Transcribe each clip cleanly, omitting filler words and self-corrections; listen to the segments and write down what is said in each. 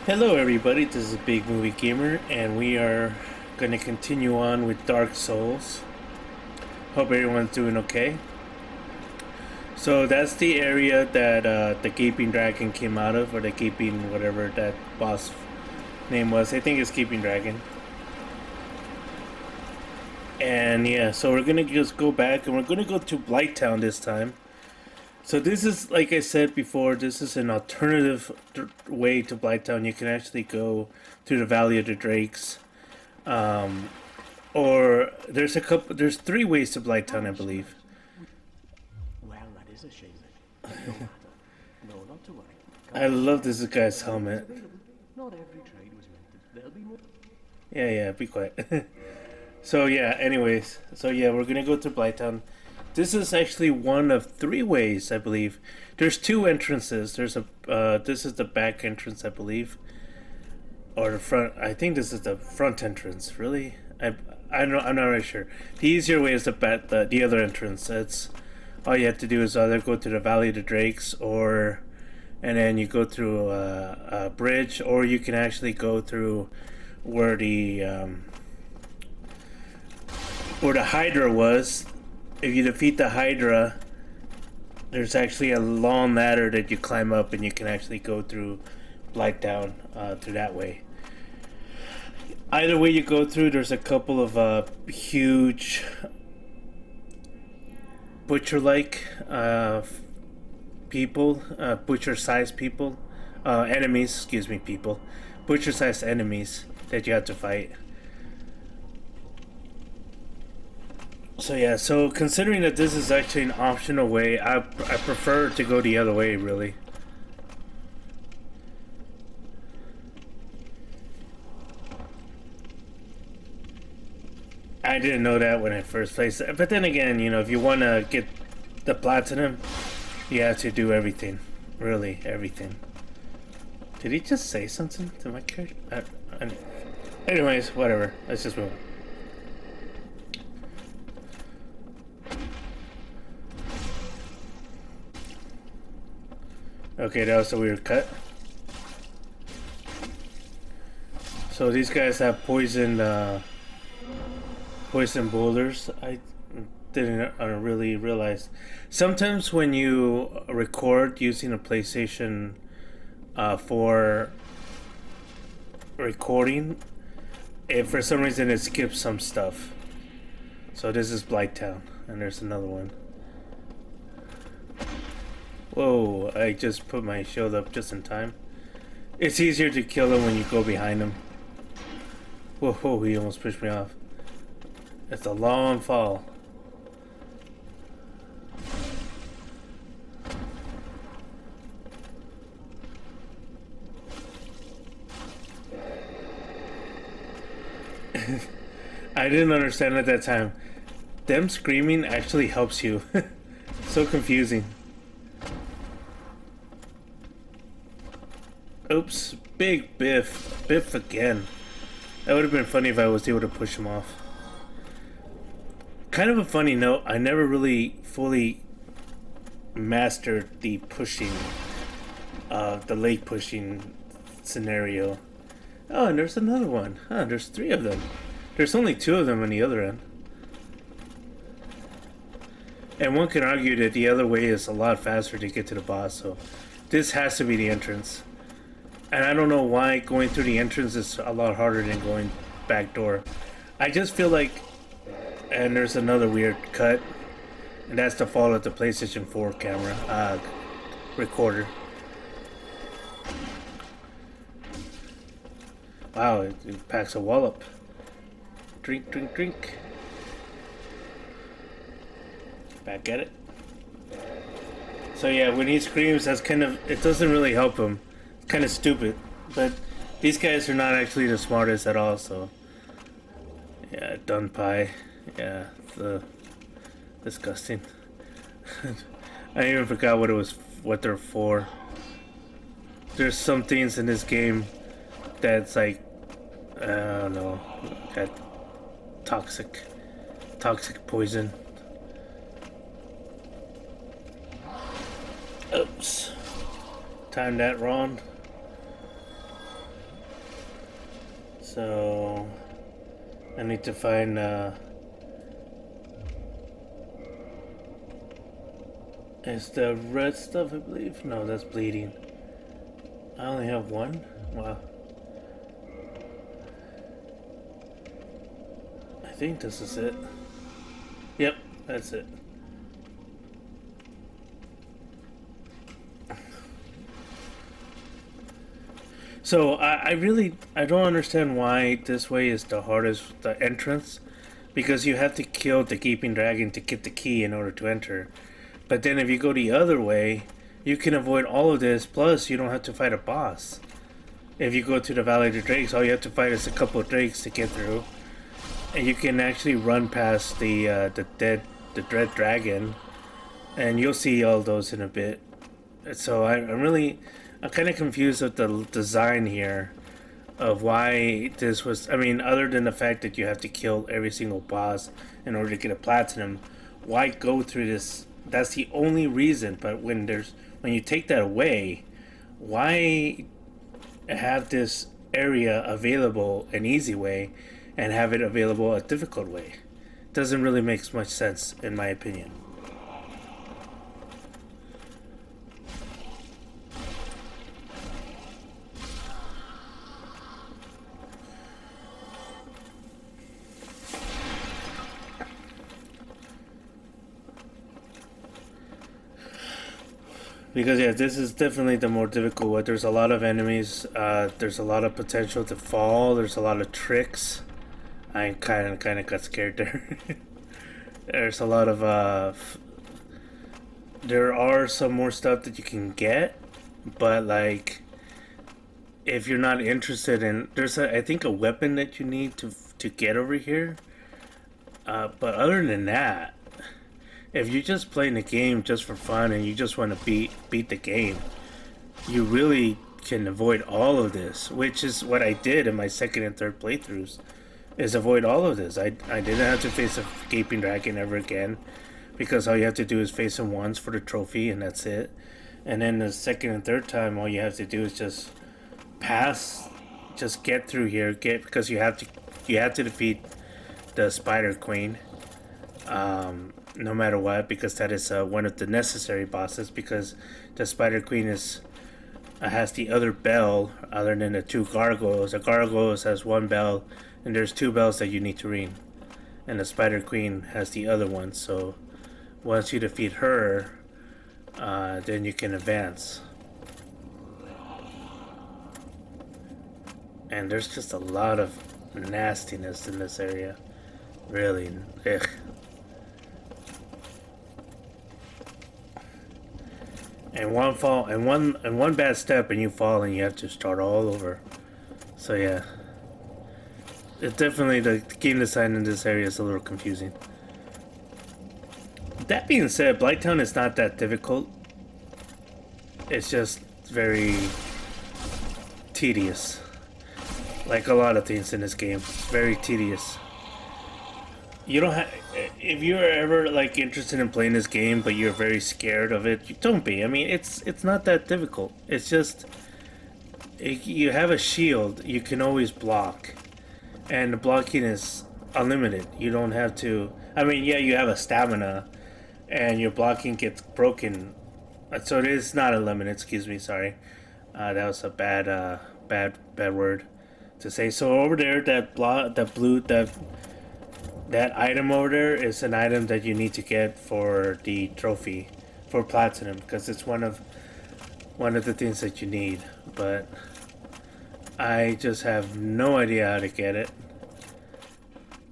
Hello, everybody. This is Big Movie Gamer, and we are going to continue on with Dark Souls. Hope everyone's doing okay. So that's the area that the Gaping Dragon came out of, or the Gaping whatever that boss name was. I think it's Gaping Dragon. And yeah, so we're gonna just go back, and we're gonna go to Blighttown this time. So this is, like I said before, this is an alternative way to Blighttown. You can actually go through the Valley of the Drakes. Or there's three ways to Blighttown, I believe. Well, that is a shame. But no matter. No, not to worry. I love this guy's helmet. Not every trade was meant to. There'll be more. Yeah, be quiet. So yeah, anyways. So yeah, we're gonna go to Blighttown. This is actually one of three ways, I believe. There's two entrances. There's a this is the back entrance, I believe. Or the front. I think this is the front entrance. Really? I'm not really sure. The easier way is the other entrance. It's all you have to do is either go to the Valley of the Drakes, or and then you go through a bridge, or you can actually go through where the Hydra was. If you defeat the Hydra, there's actually a long ladder that you climb up, and you can actually go through Blighttown through that way. Either way you go through, there's a couple of huge butcher-like people, butcher-sized people, enemies, excuse me, people, butcher-sized enemies that you have to fight. So yeah, so considering that this is actually an optional way, I prefer to go the other way, really. I didn't know that when I first played it, but then again, you know, if you want to get the platinum, you have to do everything, really everything. Did he just say something to my character? Anyways, whatever. Let's just move on. Okay, that was a weird cut. So these guys have poison boulders. I didn't really realize. Sometimes when you record using a PlayStation 4 recording, if for some reason it skips some stuff. So this is Blighttown, and there's another one. Whoa, I just put my shield up just in time. It's easier to kill them when you go behind them. Whoa, he almost pushed me off. It's a long fall. I didn't understand at that time. Them screaming actually helps you. So confusing. Oops, big Biff. Biff again. That would have been funny if I was able to push him off. Kind of a funny note, I never really fully mastered the pushing, the leg pushing scenario. Oh, and there's another one. Huh, there's three of them. There's only two of them on the other end. And one can argue that the other way is a lot faster to get to the boss, so this has to be the entrance. And I don't know why going through the entrance is a lot harder than going back door. I just feel like... And there's another weird cut. And that's the fault of the PlayStation 4 camera, recorder. Wow, it packs a wallop. Drink, drink, drink. Back at it. So yeah, when he screams, that's kind of... It doesn't really help him. Kind of stupid, but these guys are not actually the smartest at all. So yeah, dun pie, yeah, disgusting. I even forgot what they're for. There's some things in this game that's like, I don't know, got toxic poison. Oops, timed that wrong. So I need to find is the red stuff, I believe? No, that's bleeding. I only have one? Wow. I think this is it. Yep, that's it. So I don't understand why this way is the hardest, the entrance, because you have to kill the Gaping Dragon to get the key in order to enter. But then if you go the other way, you can avoid all of this, plus you don't have to fight a boss. If you go to the Valley of the Drakes, all you have to fight is a couple of drakes to get through. And you can actually run past the Dread Dragon, and you'll see all those in a bit. So I'm kind of confused with the design here of why this was. I mean, other than the fact that you have to kill every single boss in order to get a platinum, why go through this? That's the only reason. But when you take that away, why have this area available an easy way and have it available a difficult way? Doesn't really make much sense in my opinion. Because yeah, this is definitely the more difficult one. There's a lot of enemies. There's a lot of potential to fall. There's a lot of tricks. I kind of got scared there. There's a lot of there are some more stuff that you can get, but like if you're not interested in, I think a weapon that you need to get over here. But other than that, if you're just playing the game just for fun and you just want to beat the game, you really can avoid all of this, which is what I did in my second and third playthroughs, is avoid all of this. I didn't have to face a Gaping Dragon ever again, because all you have to do is face him once for the trophy and that's it. And then the second and third time, all you have to do is just get through here, because you have to defeat the Spider Queen. No matter what, because that is one of the necessary bosses, because the Spider Queen has the other bell other than the two gargoyles. The gargoyles has one bell, and there's two bells that you need to ring, and the Spider Queen has the other one. So once you defeat her, then you can advance. And there's just a lot of nastiness in this area, really. Ugh. And one bad step and you fall and you have to start all over. So yeah, it's definitely the game design in this area is a little confusing. That being said, Blighttown is not that difficult. It's just very tedious, like a lot of things in this game. It's very tedious. You don't have. If you're ever like interested in playing this game, but you're very scared of it, don't be. I mean, it's not that difficult. It's just you have a shield, you can always block, and the blocking is unlimited. You don't have to. I mean, yeah, you have a stamina, and your blocking gets broken, so it is not unlimited. Excuse me, sorry. That was a bad word to say. So over there, that item over there is an item that you need to get for the trophy, for platinum, because it's one of the things that you need. But I just have no idea how to get it.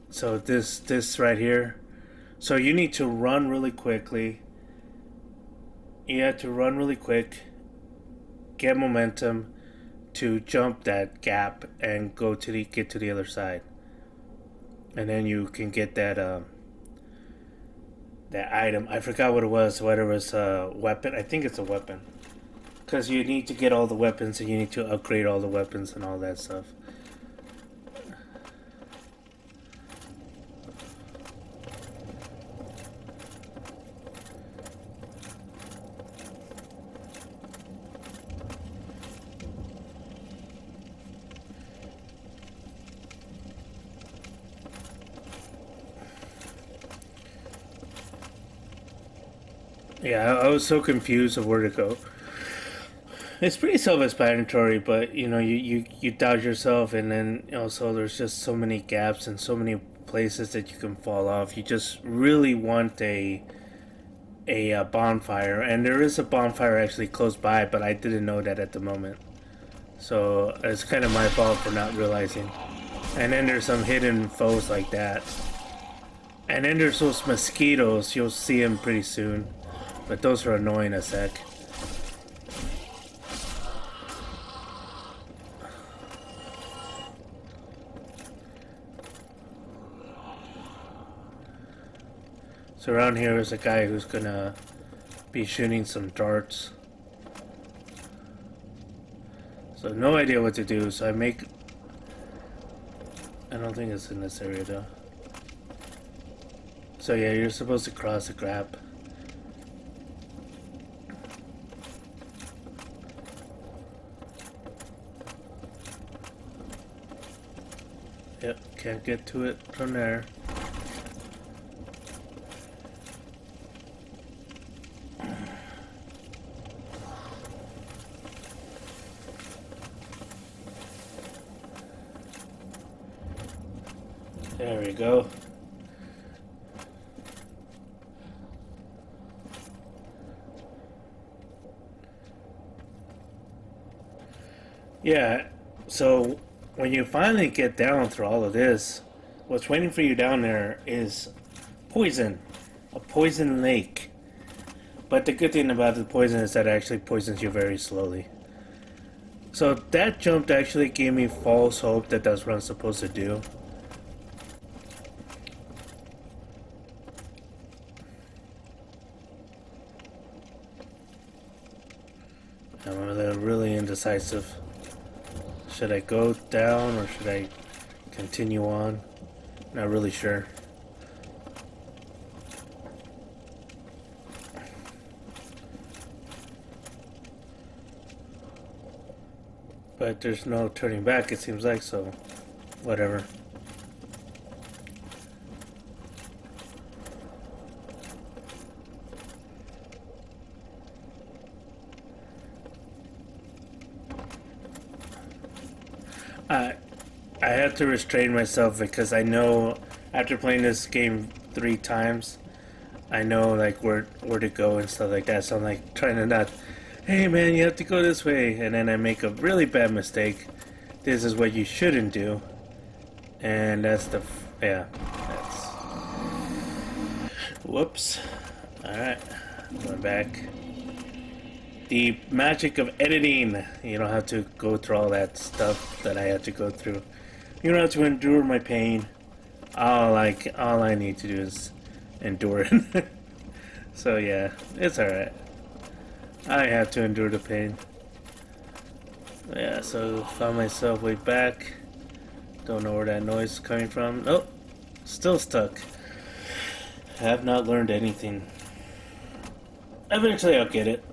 So this right here. So you need to run really quickly. You have to run really quick, get momentum to jump that gap and get to the other side. And then you can get that item. I forgot what it was. Whether it was a weapon. I think it's a weapon. Because you need to get all the weapons and you need to upgrade all the weapons and all that stuff. Yeah, I was so confused of where to go. It's pretty self-explanatory, but you know, you doubt yourself, and then also there's just so many gaps and so many places that you can fall off. You just really want a bonfire, and there is a bonfire actually close by, but I didn't know that at the moment. So it's kind of my fault for not realizing. And then there's some hidden foes like that. And then there's those mosquitoes. You'll see them pretty soon, but those are annoying as heck. So around here is a guy who's gonna be shooting some darts. So no idea what to do, so I don't think it's in this area though. So yeah, you're supposed to cross the gap. Yep, can't get to it from there. There we go. Yeah, so when you finally get down through all of this, what's waiting for you down there is poison. A poison lake. But the good thing about the poison is that it actually poisons you very slowly. So that jump actually gave me false hope that that's what I'm supposed to do. I'm really indecisive. Should I go down or should I continue on? Not really sure. But there's no turning back, it seems like, so whatever. I have to restrain myself because I know after playing this game 3 times, I know like where to go and stuff like that. So I'm like trying to not, hey man, you have to go this way, and then I make a really bad mistake. This is what you shouldn't do, and that's the that's whoops. All right, going back. The magic of editing. You don't have to go through all that stuff that I had to go through. You don't have to endure my pain. All I need to do is endure it. So yeah, it's alright. I have to endure the pain. Yeah, so found myself way back. Don't know where that noise is coming from. Oh, still stuck. Have not learned anything. Eventually I'll get it.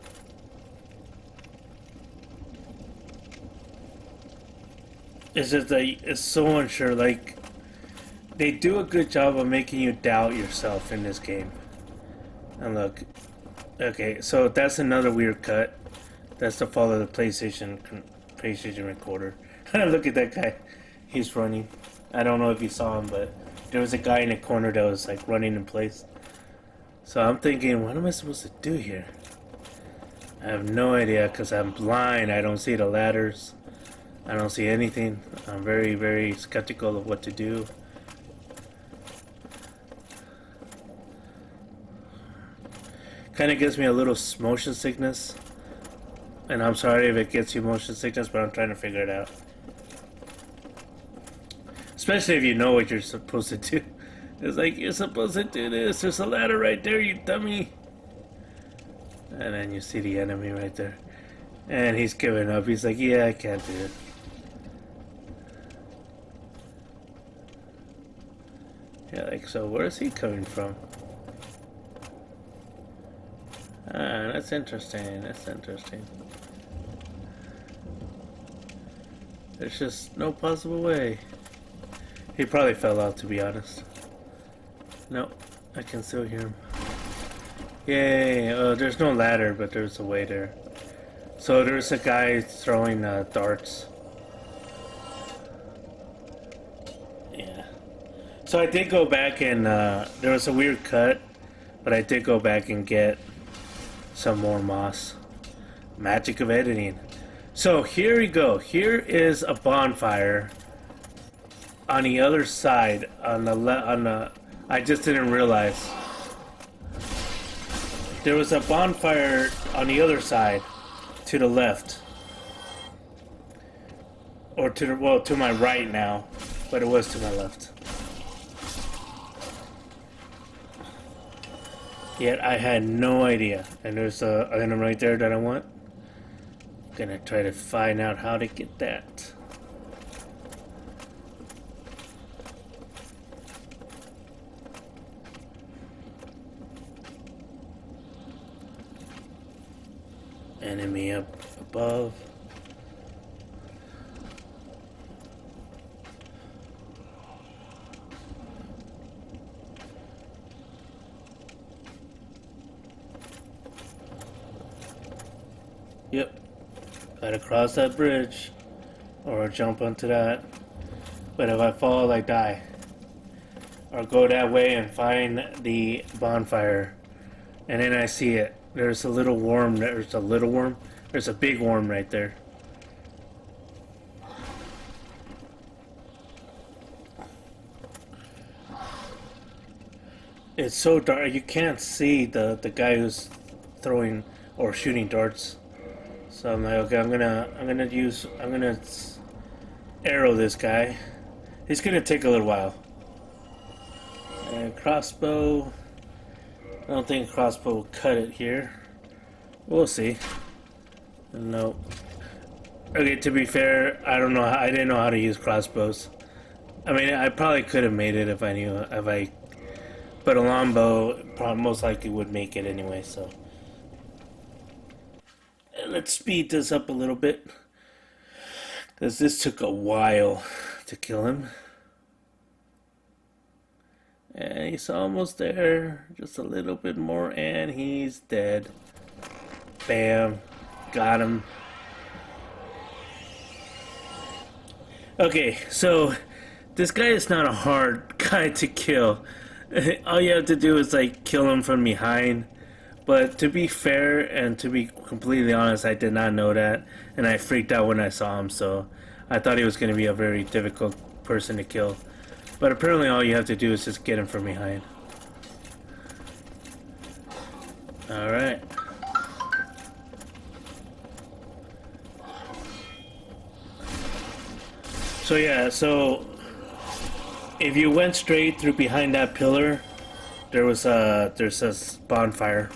It's just that it's so unsure. Like, they do a good job of making you doubt yourself in this game. And look, okay, so that's another weird cut. That's the fall of the PlayStation recorder. Look at that guy. He's running. I don't know if you saw him, but there was a guy in the corner that was like running in place. So I'm thinking, what am I supposed to do here? I have no idea because I'm blind. I don't see the ladders. I don't see anything. I'm very, very skeptical of what to do. Kind of gives me a little motion sickness. And I'm sorry if it gets you motion sickness, but I'm trying to figure it out. Especially if you know what you're supposed to do. It's like, you're supposed to do this. There's a ladder right there, you dummy. And then you see the enemy right there. And he's giving up. He's like, yeah, I can't do it. Yeah, like, so where's he coming from? Ah, that's interesting. That's interesting. There's just no possible way. He probably fell out, to be honest. Nope, I can still hear him. Yay! There's no ladder, but there's a way there. So there's a guy throwing darts. Yeah. So I did go back and there was a weird cut, but I did go back and get some more moss. Magic of editing. So here we go. Here is a bonfire on the other side. I just didn't realize there was a bonfire on the other side, to the left, or to my right now, but it was to my left. Yet I had no idea, and there's a item right there that I want. Gonna try to find out how to get that. Enemy up above. Yep. Gotta cross that bridge or jump onto that. But if I fall, I die. Or go that way and find the bonfire. And then I see it. There's a little worm. There's a little worm. There's a big worm right there. It's so dark. You can't see the guy who's throwing or shooting darts. So I'm like, okay, I'm gonna arrow this guy. He's gonna take a little while. And crossbow. I don't think a crossbow will cut it here. We'll see. Nope. Okay, to be fair, I don't know. I didn't know how to use crossbows. I mean, I probably could have made it if I knew. But a longbow probably most likely would make it anyway. So let's speed this up a little bit, because this took a while to kill him. And he's almost there. Just a little bit more and he's dead. Bam. Got him. Okay, so this guy is not a hard guy to kill. All you have to do is like kill him from behind. But to be fair and to be completely honest, I did not know that. And I freaked out when I saw him, so I thought he was going to be a very difficult person to kill. But apparently all you have to do is just get him from behind. Alright. So yeah, so if you went straight through behind that pillar, there's a bonfire.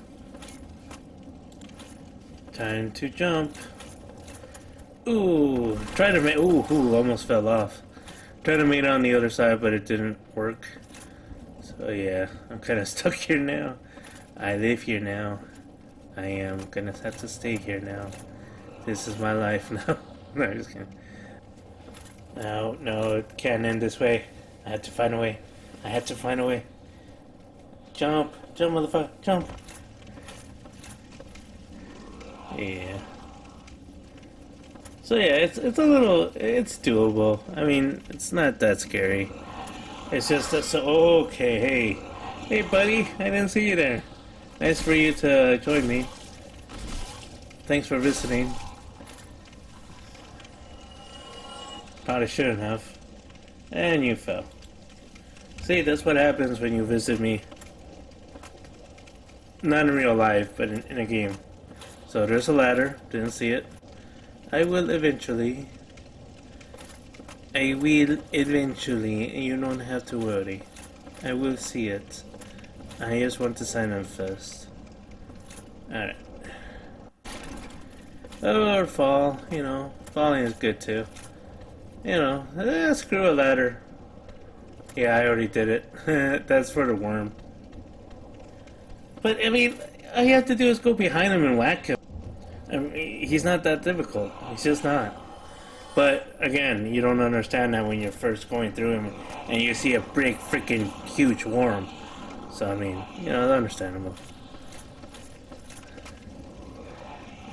Time to jump. Ooh, try to make, ooh, almost fell off. Tried to make it on the other side, but it didn't work. So yeah, I'm kind of stuck here now. I live here now. I am gonna have to stay here now. This is my life now. No, I'm just kidding. No, it can't end this way. I had to find a way. I had to find a way. Jump, motherfucker, jump. Yeah. So yeah, it's doable. I mean, it's not that scary. It's just that, so, okay, hey buddy, I didn't see you there. Nice for you to join me. Thanks for visiting. Probably shouldn't have. And you fell. See, that's what happens when you visit me. Not in real life, but in a game. So there's a ladder, didn't see it. I will eventually. You don't have to worry. I will see it. I just want to sign up first. Alright. Or fall, falling is good too. Screw a ladder. Yeah, I already did it. That's for the worm. But, I mean, all you have to do is go behind him and whack him. I mean, he's not that difficult. He's just not. But, again, you don't understand that when you're first going through him and you see a big, freaking huge worm. So, I mean, understandable.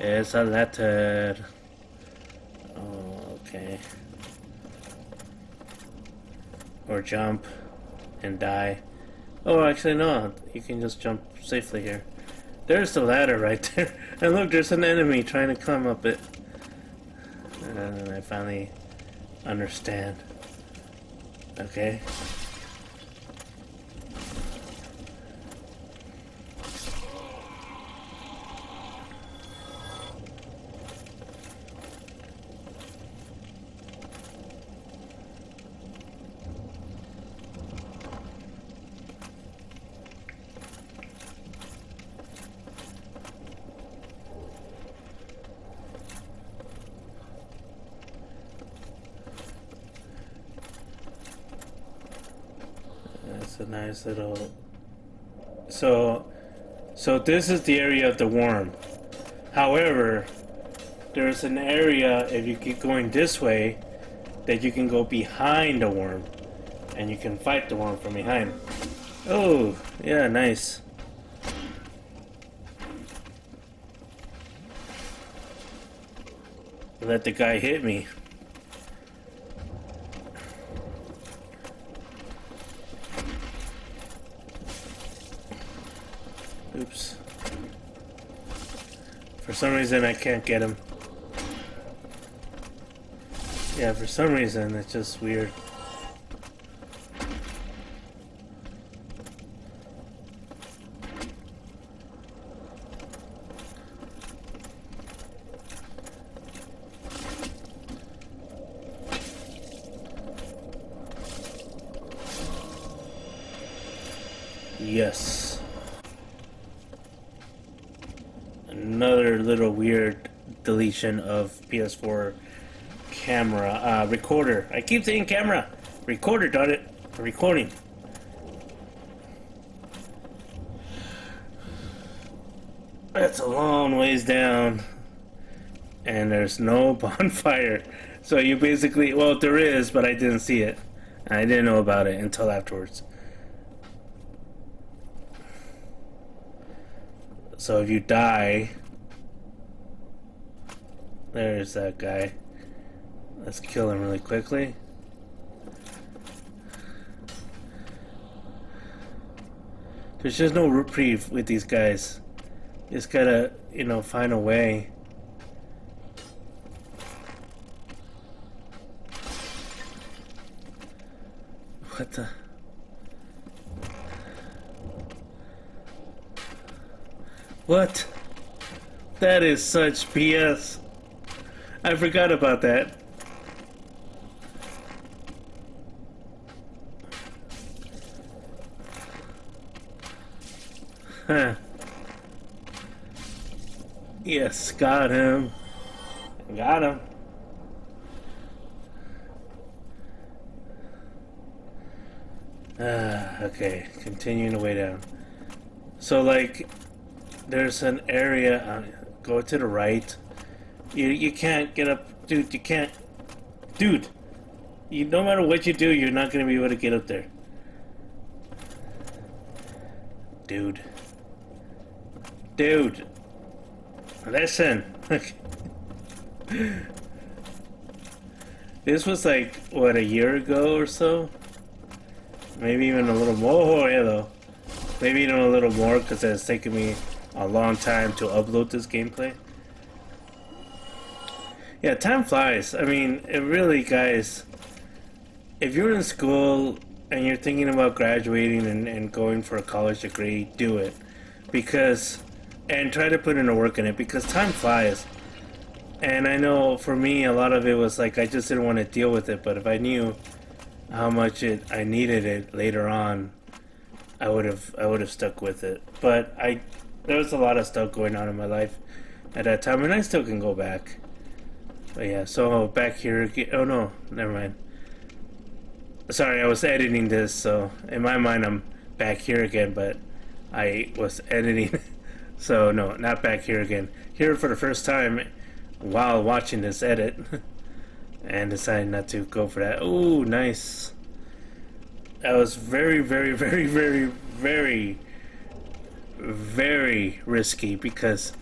It's a letter. Oh, okay. Or jump and die. Oh, actually, no. You can just jump safely here. There's the ladder right there. And look, there's an enemy trying to climb up it. And I finally understand. Okay. That's a nice little... So this is the area of the worm. However, there's an area, if you keep going this way, that you can go behind the worm. And you can fight the worm from behind. Oh, yeah, nice. Let the guy hit me. Oops. For some reason I can't get him. Yeah, for some reason it's just weird. Yes. Another little weird deletion of PS4 camera recorder. I keep saying camera. Recorder, done it. Recording. That's a long ways down. And there's no bonfire. So you basically, well, there is, but I didn't see it. I didn't know about it until afterwards. So if you die, there's that guy. Let's kill him really quickly. There's just no reprieve with these guys. You just gotta, you know, find a way. What the? What? That is such BS. I forgot about that. Huh. Yes, got him. Got him. Okay, continuing the way down. So, like, there's an area, go to the right. You can't get up, dude, you can't. Dude, no matter what you do, you're not going to be able to get up there. Dude. Dude. Listen. This was like, what, a year ago or so? Maybe even a little more. Oh, yeah, though. Maybe even a little more because it's taken me a long time to upload this gameplay. Yeah, time flies. I mean, it really, guys, if you're in school and you're thinking about graduating and going for a college degree, do it. Because, and try to put in the work in it, because time flies. And I know for me, a lot of it was like, I just didn't want to deal with it, but if I knew how much I needed it later on, I would have stuck with it. But there was a lot of stuff going on in my life at that time, and I still can go back. But yeah, so back here again. Oh no, never mind. Sorry, I was editing this, so in my mind I'm back here again, but I was editing. So no, not back here again. Here for the first time while watching this edit. And decided not to go for that. Ooh, nice. That was very, very, very, very, very, very risky because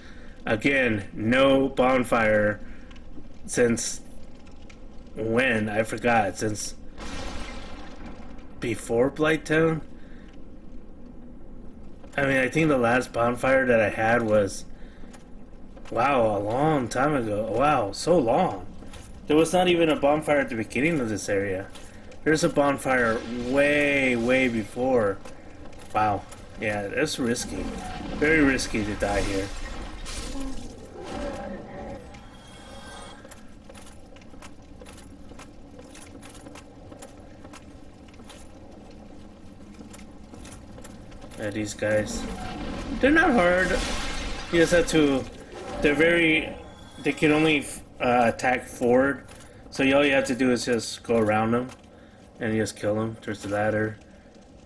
Again, no bonfire since when? I forgot. Since before Blighttown? I mean, I think the last bonfire that I had was, wow, a long time ago. Wow, so long. There was not even a bonfire at the beginning of this area. There's a bonfire way, way before. Wow. Yeah, that's risky. Very risky to die here. Yeah, these guys. They're not hard. You just have to... They can only attack forward. So all you have to do is just go around them. And you just kill them. There's the ladder.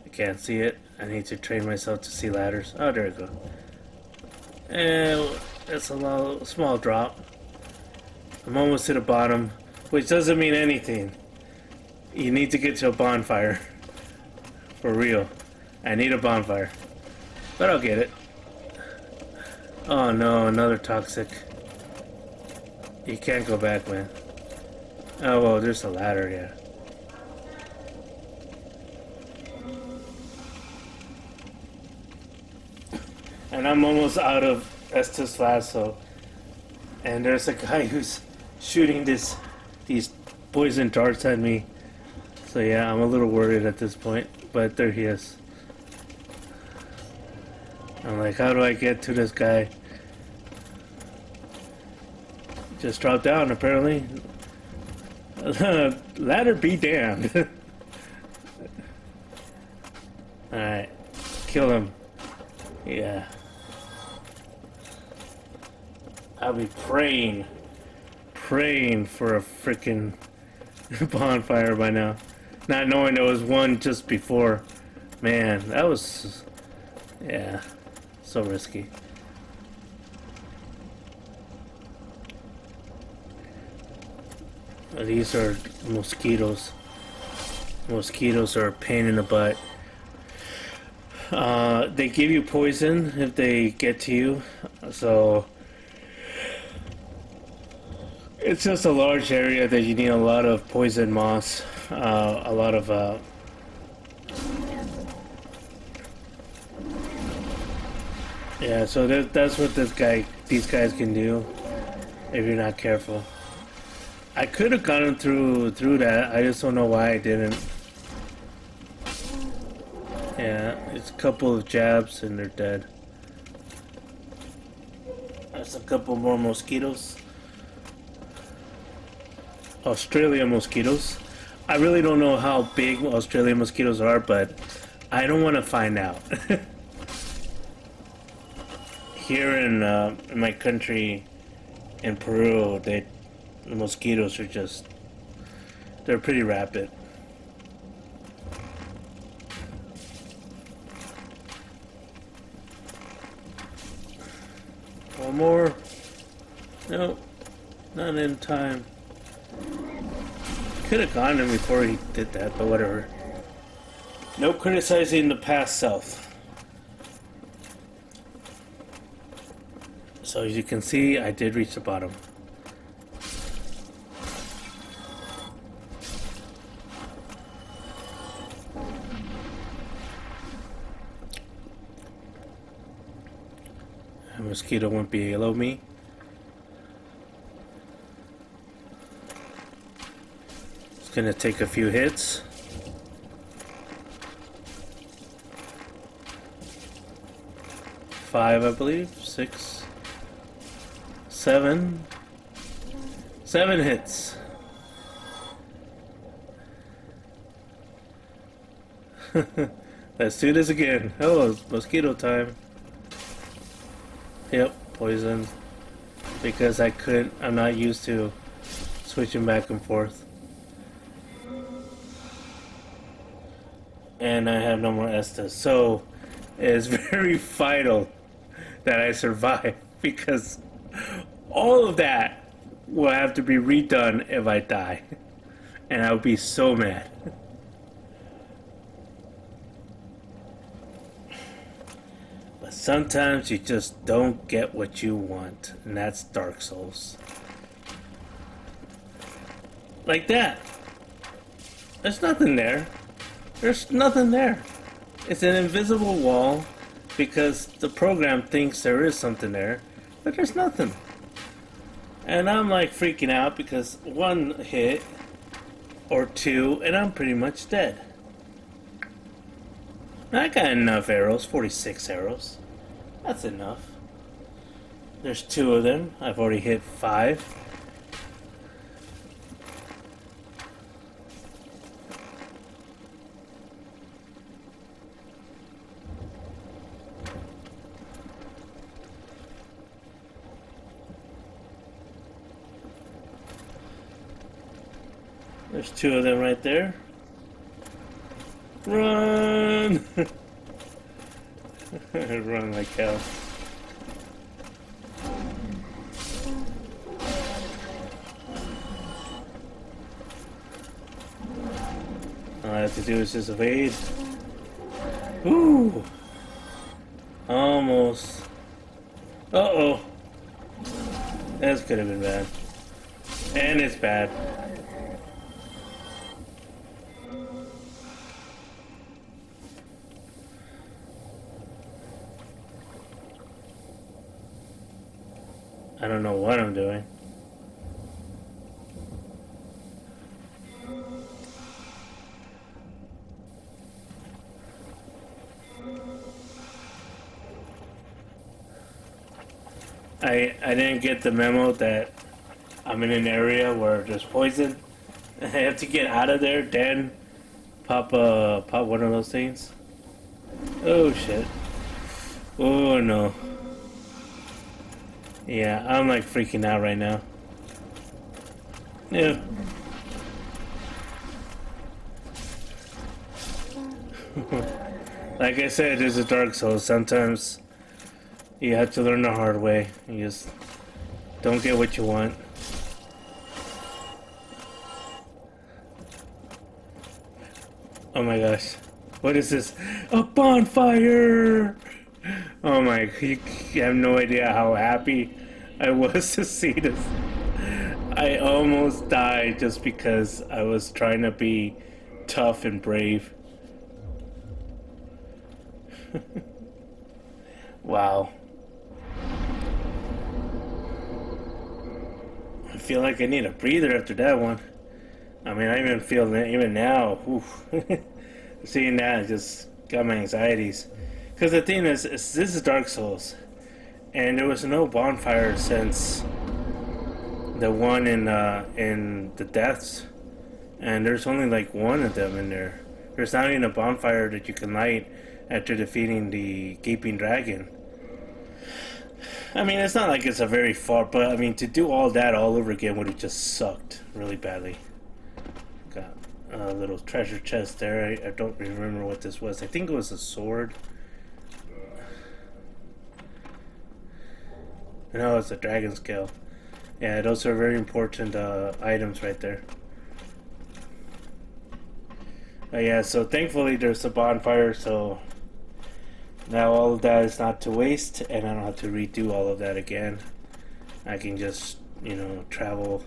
I can't see it. I need to train myself to see ladders. Oh, there we go. And that's a small drop. I'm almost to the bottom. Which doesn't mean anything. You need to get to a bonfire. For real. I need a bonfire. But I'll get it. Oh no, another toxic. You can't go back, man. Oh, well, there's a ladder, yeah. And I'm almost out of Estus Lasso. And there's a guy who's shooting these poison darts at me. So yeah, I'm a little worried at this point. But there he is. I'm like, how do I get to this guy? Just drop down, apparently. Ladder be damned. Alright. Kill him. Yeah. I'll be praying for a freaking bonfire by now. Not knowing there was one just before. Man, that was... yeah. So risky. These are mosquitoes. Mosquitoes are a pain in the butt. They give you poison if they get to you. So it's just a large area that you need a lot of poison moss. A lot of yeah, so that's what these guys can do if you're not careful. I could have gotten through that. I just don't know why I didn't. Yeah, it's a couple of jabs and they're dead. There's a couple more mosquitoes. Australian mosquitoes. I really don't know how big Australian mosquitoes are, but I don't want to find out. Here in my country, in Peru, the mosquitoes are just, they're pretty rapid. One more. No, not in time. Could have gotten him before he did that, but whatever. No criticizing the past self. So as you can see, I did reach the bottom. A mosquito won't be below me. It's gonna take a few hits. Five, I believe. 6. 7 hits. Let's do this again. Oh, it's mosquito time. Yep, poison. Because I'm not used to switching back and forth. And I have no more Estus. So, it's very vital that I survive. Because all of that will have to be redone if I die. And I'll be so mad. But Sometimes you just don't get what you want, and that's Dark Souls. Like that. There's nothing there. There's nothing there. It's an invisible wall because the program thinks there is something there, but there's nothing. And I'm like freaking out because one hit or two and I'm pretty much dead. I got enough arrows, 46 arrows. That's enough. There's 2 of them. I've already hit 5. There's 2 of them right there. Run! Run like hell. All I have to do is just evade. Ooh! Almost. Uh-oh. This could have been bad. And it's bad. I don't know what I'm doing. I didn't get the memo that I'm in an area where there's poison. I have to get out of there, then pop one of those things. Oh shit. Oh no. Yeah, I'm like freaking out right now. Yeah. Like I said, this is Dark Souls. Sometimes you have to learn the hard way. You just don't get what you want. Oh my gosh. What is this? A bonfire! Oh my, you have no idea how happy I was to see this. I almost died just because I was trying to be tough and brave. Wow. I feel like I need a breather after that one. I mean, I even feel that even now. Oof. Seeing that just got my anxieties. Because the thing is, this is Dark Souls, and there was no bonfire since the one in the deaths, and there's only like one of them in there. There's not even a bonfire that you can light after defeating the gaping dragon. I mean, it's not like it's a very far, but I mean, to do all that all over again would have just sucked really badly. Got a little treasure chest there. I don't remember what this was. I think it was a sword. No, it's a dragon scale. Yeah, those are very important items right there. Yeah, so thankfully there's a bonfire, so now all of that is not to waste, and I don't have to redo all of that again. I can just, you know, travel.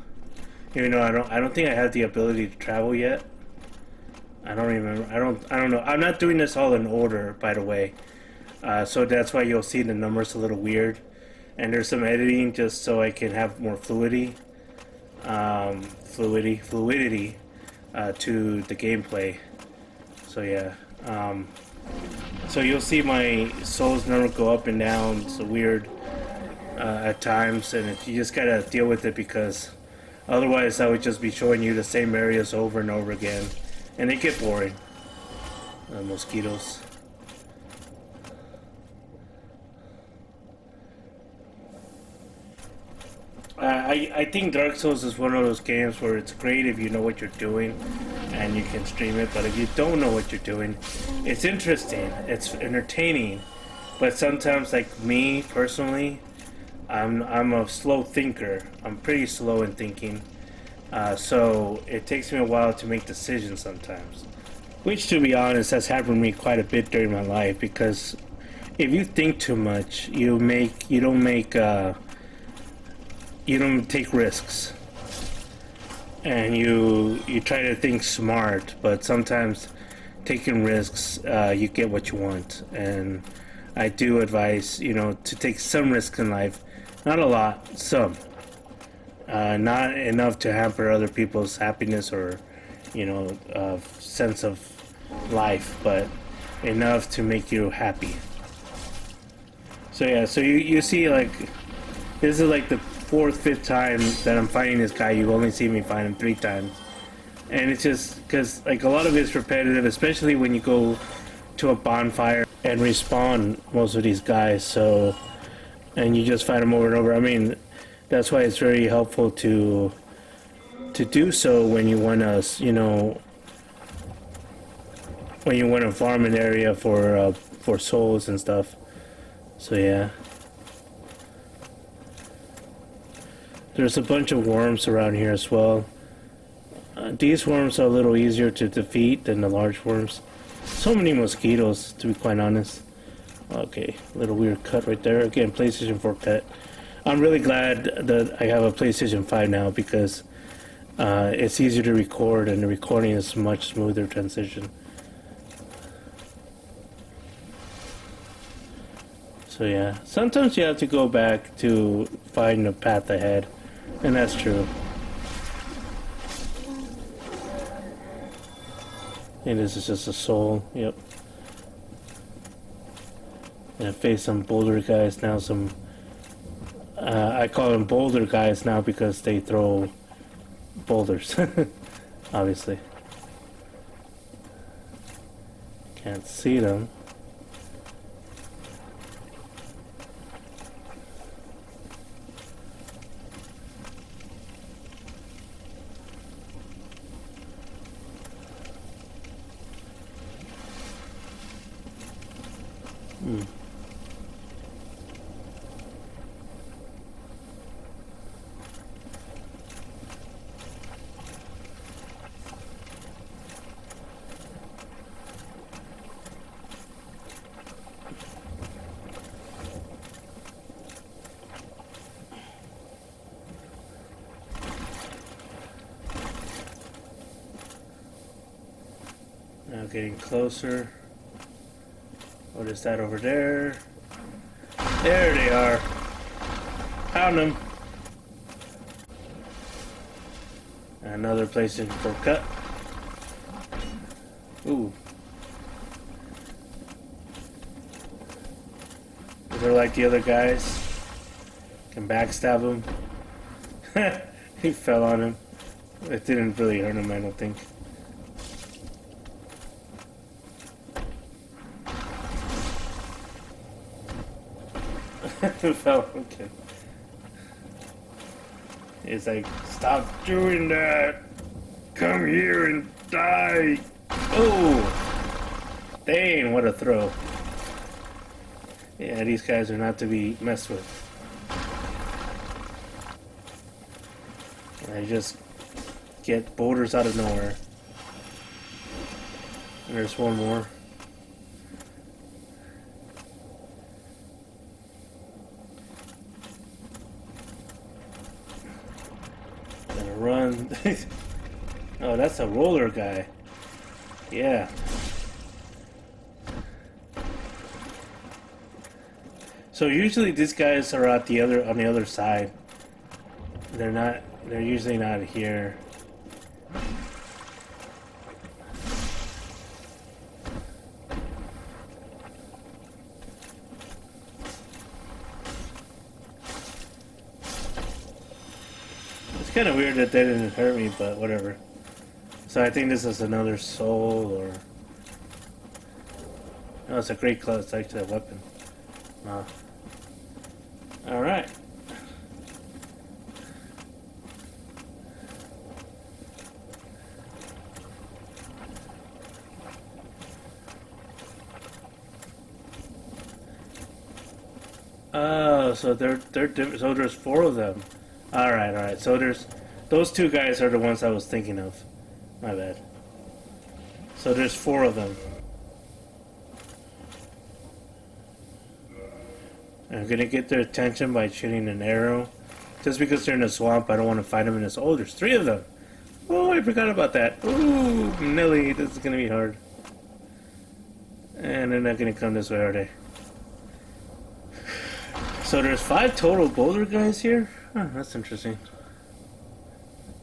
Even though I don't think I have the ability to travel yet. I don't remember. I don't know. I'm not doing this all in order, by the way. So that's why you'll see the numbers a little weird. And there's some editing just so I can have more fluidity to the gameplay. So yeah, so you'll see my souls number go up and down. It's weird at times, and you just gotta deal with it because otherwise I would just be showing you the same areas over and over again, and they get boring. Mosquitoes. I think Dark Souls is one of those games where it's great if you know what you're doing and you can stream it, but if you don't know what you're doing, it's interesting, it's entertaining, but sometimes, like me personally, I'm a slow thinker. I'm pretty slow in thinking, so it takes me a while to make decisions sometimes, which, to be honest, has happened to me quite a bit during my life, because if you think too much, you don't take risks, and you try to think smart, but sometimes taking risks, you get what you want. And I do advise, to take some risks in life, not a lot, some, not enough to hamper other people's happiness or sense of life, but enough to make you happy. So yeah, so you see, like, this is like the fourth, fifth time that I'm fighting this guy. You've only seen me fight him 3 times. And it's just because, like, a lot of it's repetitive, especially when you go to a bonfire and respawn most of these guys. So, and you just fight them over and over. I mean, that's why it's very helpful to do so when you want to, when you want to farm an area for souls and stuff. So yeah. There's a bunch of worms around here as well. These worms are a little easier to defeat than the large worms. So many mosquitoes, to be quite honest. Okay, little weird cut right there. Again, PlayStation 4 cut. I'm really glad that I have a PlayStation 5 now, because it's easier to record, and the recording is much smoother transition. So yeah, sometimes you have to go back to find the path ahead, and that's true. And this is just a soul, yep. And I face some boulder guys now, I call them boulder guys now because they throw boulders, obviously. Can't see them. Now getting closer. What is that over there? There they are. Found them. Another PlayStation 4 cut. Ooh. They're like the other guys. Can backstab him. He fell on him. It didn't really hurt him, I don't think. Fell. Okay. It's like, stop doing that. Come here and die. Oh, dang! What a throw. Yeah, these guys are not to be messed with. They just get boulders out of nowhere. And there's one more. Run. Oh, that's a roller guy. Yeah. So usually these guys are at on the other side. They're usually not here. Kind of weird that they didn't hurt me, but whatever. So I think this is another soul, or no, it's a great claw. It's actually a weapon. All right. Oh, so they're so there's 4 of them. Alright. So there's... Those 2 guys are the ones I was thinking of. My bad. So there's 4 of them. I'm gonna get their attention by shooting an arrow. Just because they're in a swamp, I don't want to fight them in this. Oh, there's 3 of them. Oh, I forgot about that. Ooh, Nelly, this is gonna be hard. And they're not gonna come this way, are they? So there's 5 total boulder guys here? Huh, that's interesting.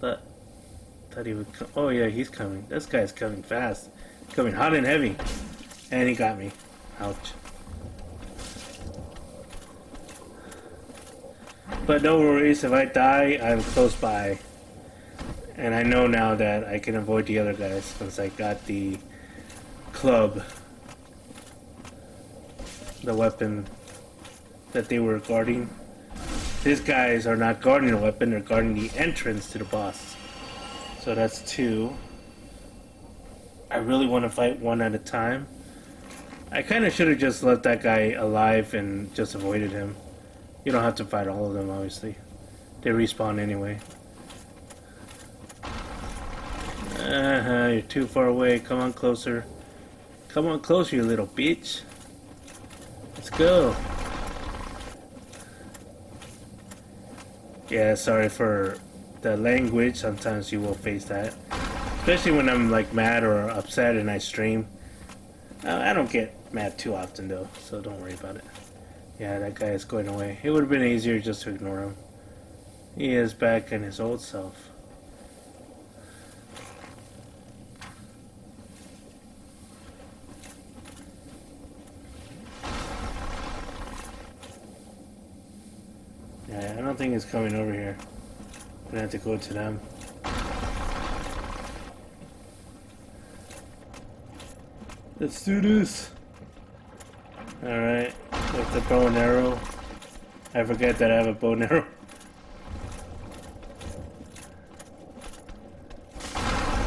Thought he would come. Oh yeah, he's coming. This guy's coming fast. Coming hot and heavy. And he got me. Ouch. But no worries, if I die, I'm close by. And I know now that I can avoid the other guys since I got the club. The weapon that they were guarding. These guys are not guarding the weapon, they're guarding the entrance to the boss. So that's 2. I really want to fight one at a time. I kind of should have just left that guy alive and just avoided him. You don't have to fight all of them, obviously. They respawn anyway. You're too far away. Come on closer. Come on closer, you little bitch. Let's go. Yeah, sorry for the language. Sometimes you will face that. Especially when I'm like mad or upset and I stream. I don't get mad too often though, so don't worry about it. Yeah, that guy is going away. It would have been easier just to ignore him. He is back in his old self. Yeah, I don't think he's coming over here. I'm gonna have to go to them. Let's do this. Alright, with the bow and arrow. I forget that I have a bow and arrow.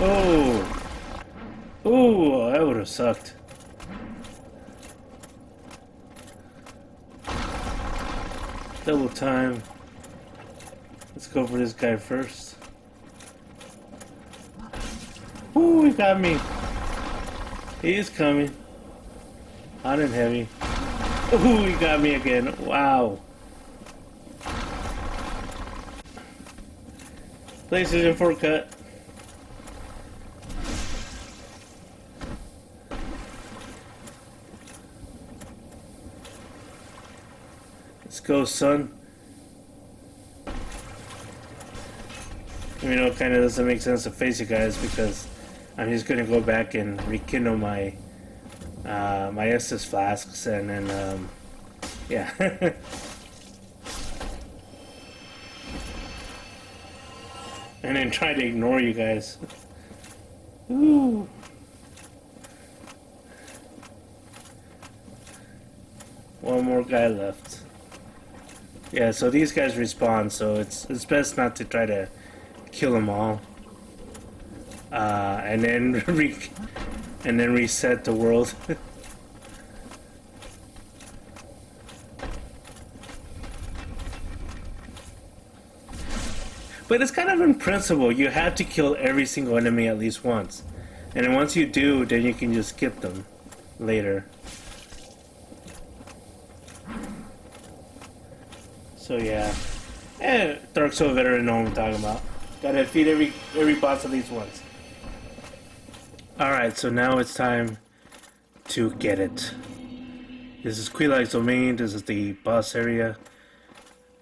Oh! Oh, that would have sucked. Double time. Let's go for this guy first. Ooh, he got me. He is coming. Hot and heavy. Ooh, he got me again. Wow. PlayStation 4 cut. Let's go, son. You know, it kind of doesn't make sense to face you guys because I'm just gonna go back and rekindle my my Estus flasks and then yeah. And then try to ignore you guys. Ooh. One more guy left. Yeah, so these guys respawn, so it's best not to try to kill them all. And then reset the world. But it's kind of in principle. You have to kill every single enemy at least once. And then once you do, then you can just skip them later. So yeah. And Dark Souls veteran know what I'm talking about. Gotta defeat every boss at least once. Alright, so now it's time to get it. This is Quelaag's domain. This is the boss area.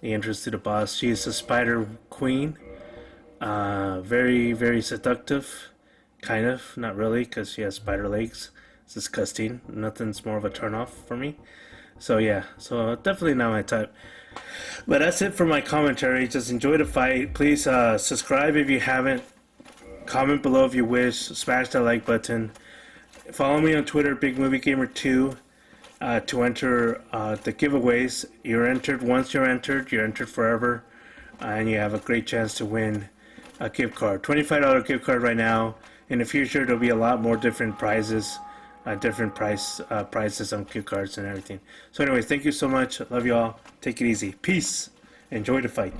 The entrance to the boss. She is the spider queen. Very, very seductive. Kind of. Not really, because she has spider legs. It's disgusting. Nothing's more of a turnoff for me. So yeah, so definitely not my type. But that's it for my commentary. Just enjoy the fight. Please subscribe if you haven't. Comment below if you wish. Smash that like button. Follow me on Twitter, BigMovieGamer2, to enter the giveaways. You're entered. Once you're entered forever. And you have a great chance to win a gift card. $25 gift card right now. In the future, there'll be a lot more different prizes. Different prices on gift cards and everything. So anyways, thank you so much. Love you all. Take it easy. Peace. Enjoy the fight.